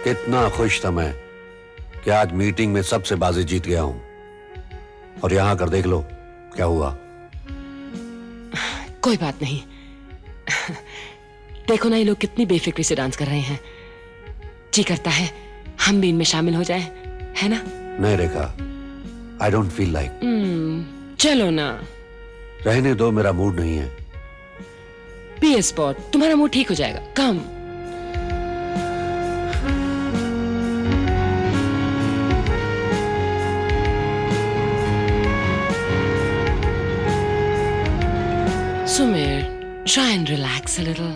कितना खुश था मैं कि आज मीटिंग में सबसे बाजी जीत गया हूं, और यहां आकर देख लो क्या हुआ। कोई बात नहीं। देखो ना, ये लोग कितनी बेफिक्री से डांस कर रहे हैं। जी करता है हम भी इनमें शामिल हो जाएं, है ना? नहीं रेखा, आई डोंट फील लाइक। चलो ना। रहने दो, मेरा मूड नहीं है। बी ए स्पॉट, तुम्हारा मूड ठीक हो जाएगा। कम। Sumir, try and relax a little.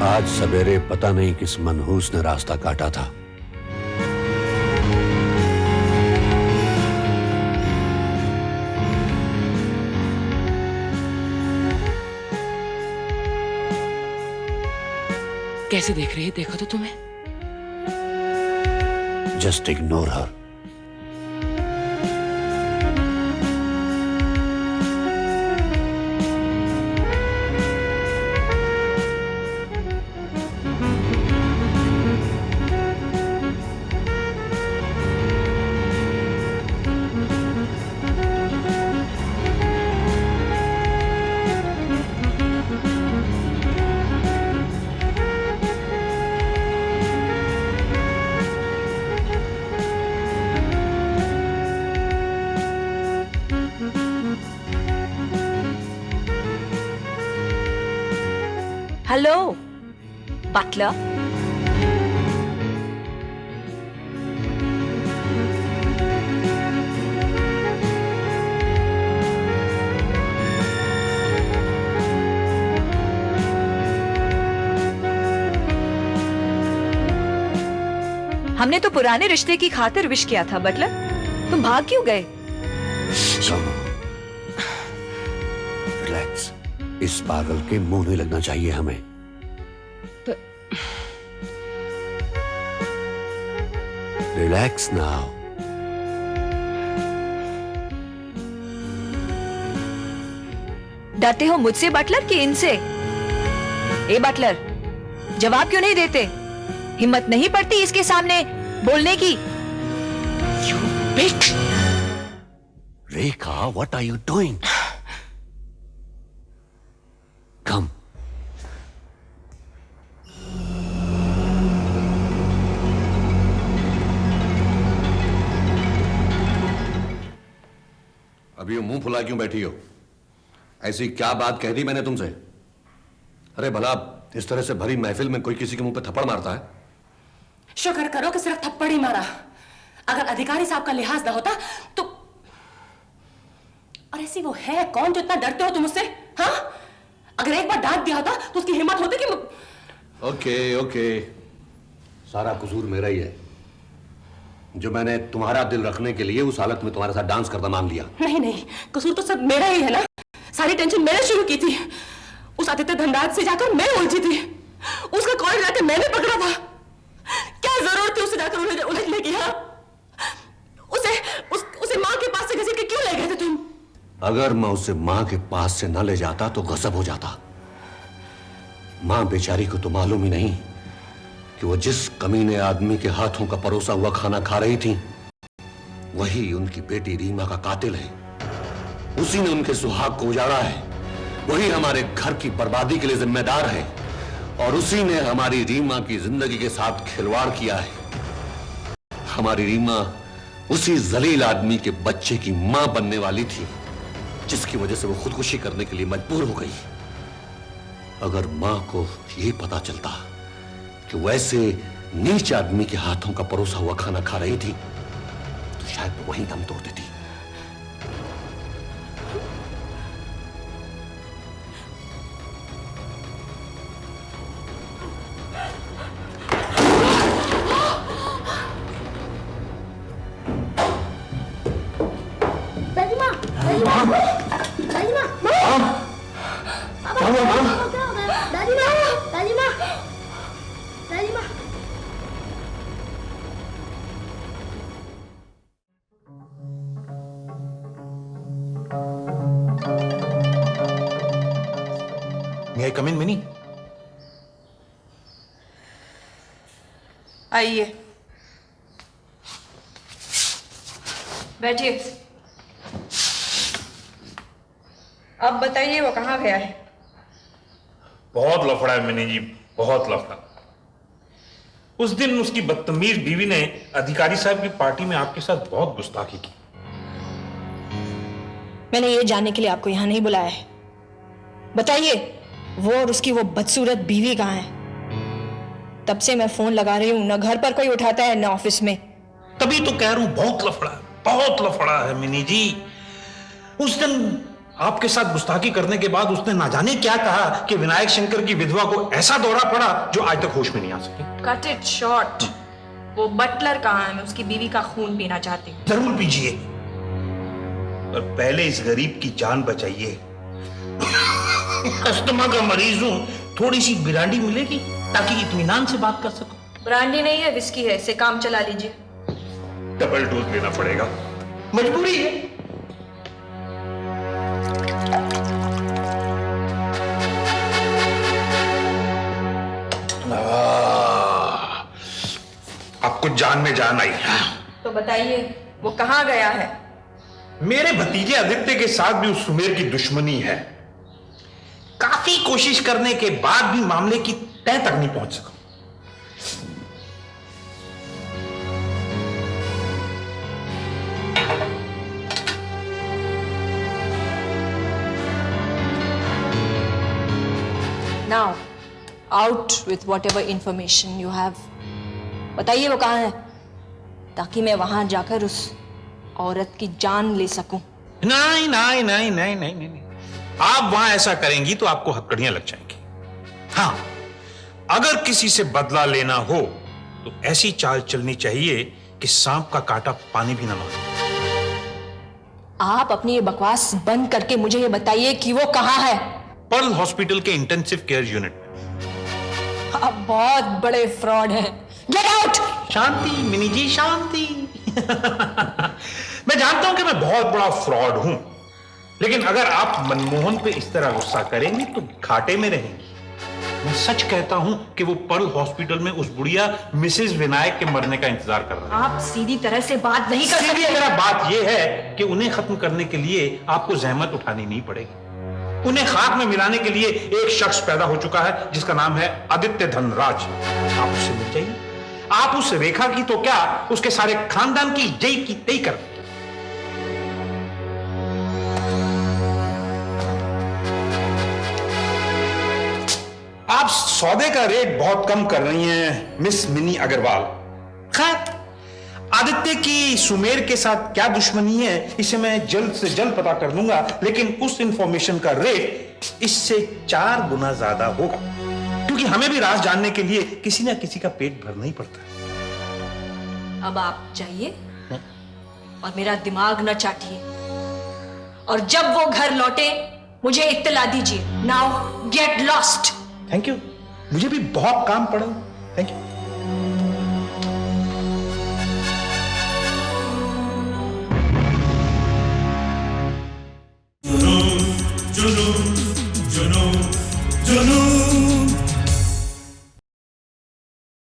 आज सवेरे पता नहीं किस मनहूस ने रास्ता काटा था। कैसे देख रही है? देखो तो तुम्हें। Just ignore her. Hello butler. हमने तो पुराने रिश्ते की खातिर विश किया था बटलर, तुम भाग क्यों गए? रिलैक्स, इस पागल के मुंह नहीं लगना चाहिए हमें। Relax now. डरते हो मुझसे बटलर कि इनसे? ए बटलर, जवाब क्यों नहीं देते? हिम्मत नहीं पड़ती इसके सामने बोलने की? You bitch! Rekha, what are you doing? Come. अभी मुंह फुला क्यों बैठी हो? ऐसी क्या बात कह दी मैंने तुमसे? अरे भला इस तरह से भरी महफिल में कोई किसी के मुंह पे थप्पड़ मारता है? शुक्र करो कि सिर्फ थप्पड़ ही मारा। अगर अधिकारी साहब का लिहाज ना होता तो। और ऐसी वो है कौन जो इतना डरते हो तुम उससे? हाँ, अगर एक बार डांट दिया होता तो उसकी हिम्मत होती कि ओके ओके, सारा कसूर मेरा ही है जो मैंने तुम्हारा दिल रखने के लिए उस हालत में तुम्हारे साथ डांस करना मान लिया। नहीं नहीं, कसूर तो सब मेरा ही है ना। सारी टेंशन मैंने शुरू की थी। उस आदित्य धनराज से जाकर मैं उलझी थी। उसका कॉल जाकर मैंने पकड़ा था। क्या जरूरत थी उसे जाकर उलझने की? हाँ, उसे माँ के पास से घसीट के क्यों ले गए थे तुम? अगर मैं उसे माँ के पास से न ले जाता तो गजब हो जाता। माँ बेचारी को तो मालूम ही नहीं कि वो जिस कमीने आदमी के हाथों का परोसा हुआ खाना खा रही थी वही उनकी बेटी रीमा का कातिल है। उसी ने उनके सुहाग को उजाड़ा है, वही हमारे घर की बर्बादी के लिए जिम्मेदार है, और उसी ने हमारी रीमा की जिंदगी के साथ खिलवाड़ किया है। हमारी रीमा उसी जलील आदमी के बच्चे की मां बनने वाली थी जिसकी वजह से वो खुदकुशी करने के लिए मजबूर हो गई। अगर मां को यह पता चलता कि वैसे नीच आदमी के हाथों का परोसा हुआ खाना खा रही थी तो शायद वो वहीं दम तोड़ देती। May I come in, Minnie? आइए, बैठिए। अब बताइए वो कहाँ गया है? बहुत लफड़ा है मिनी जी, बहुत लफड़ा। उस दिन उसकी बदतमीज बीवी ने अधिकारी साहब की पार्टी में आपके साथ बहुत गुस्ताखी की। मैंने ये जानने के लिए आपको यहां नहीं बुलाया है। बताइए, वो और उसकी वो बदसूरत बीवी कहाँ है? तब से मैं फोन लगा रही हूं, ना घर पर कोई उठाता है ना ऑफिस में। तभी तो कह रहा हूं बहुत लफड़ा है मिनी जी। उस दिन आपके साथ गुस्ताखी करने के बाद उसने ना जाने क्या कहा कि विनायक शंकर की विधवा को ऐसा दौरा पड़ा जो आज तक होश में नहीं आ सकी। Cut it short. वो बटलर कहाँ है? मैं उसकी बीवी का खून पीना चाहती हूँ। जरूर पीजिए, पर पहले इस गरीब की जान बचाइए। अस्थमा का मरीज हूं, थोड़ी सी ब्रांडी मिलेगी ताकि इत्मीनान से बात कर सकूं। ब्रांडी नहीं है, विस्की है। इसे काम चला लीजिए। डबल डोज लेना पड़ेगा, मजबूरी है। आपको जान में जान आई। तो बताइए वो कहाँ गया है? मेरे भतीजे आदित्य के साथ भी उस सुमेर की दुश्मनी है। काफी कोशिश करने के बाद भी मामले की तह तक नहीं पहुंच सका। Now, out with whatever information you have. बताइए वो कहाँ है, ताकि मैं वहां जाकर उस औरत की जान ले सकूं। नहीं नहीं नहीं नहीं नहीं नहीं, आप वहां ऐसा करेंगी तो आपको हथकड़ियां लग जाएंगी। हाँ, अगर किसी से बदला लेना हो तो ऐसी चाल चलनी चाहिए कि सांप का कांटा पानी भी ना मारे। आप अपनी ये बकवास बंद करके मुझे ये बताइए कि वो कहाँ है। पर्ल हॉस्पिटल के इंटेंसिव केयर यूनिट। आप बहुत बड़े फ्रॉड हैं। Get out. शांति मिनी जी, शांति। मैं जानता हूं कि मैं बहुत बड़ा फ्रॉड हूं, लेकिन अगर आप मनमोहन पे इस तरह गुस्सा करेंगी तो घाटे में रहेंगी। मैं सच कहता हूं कि वो पर्ल हॉस्पिटल में उस बुढ़िया मिसेस विनायक के मरने का इंतजार कर रहा है। आप सीधी तरह से बात नहीं कर सीधी सकते। तरह बात यह है कि उन्हें खत्म करने के लिए आपको जहमत उठानी नहीं पड़ेगी। उन्हें खाक में मिलाने के लिए एक शख्स पैदा हो चुका है जिसका नाम है आदित्य धनराज। आप उससे मिल जाइए। आप उस रेखा की तो क्या, उसके सारे खानदान की जय की तय कर देंगे। आप सौदे का रेट बहुत कम कर रही हैं मिस मिनी अग्रवाल। खैर, आदित्य की सुमेर के साथ क्या दुश्मनी है इसे मैं जल्द से जल्द पता कर लूंगा, लेकिन उस इंफॉर्मेशन का रेट इससे 4 गुना ज्यादा होगा, क्योंकि हमें भी राज जानने के लिए किसी ना किसी का पेट भरना ही पड़ता है। अब आप जाइए और मेरा दिमाग न चाटिए, और जब वो घर लौटे मुझे इत्तला दीजिए। Now get lost. Thank you, मुझे भी बहुत काम पड़ा। Thank you. जुनून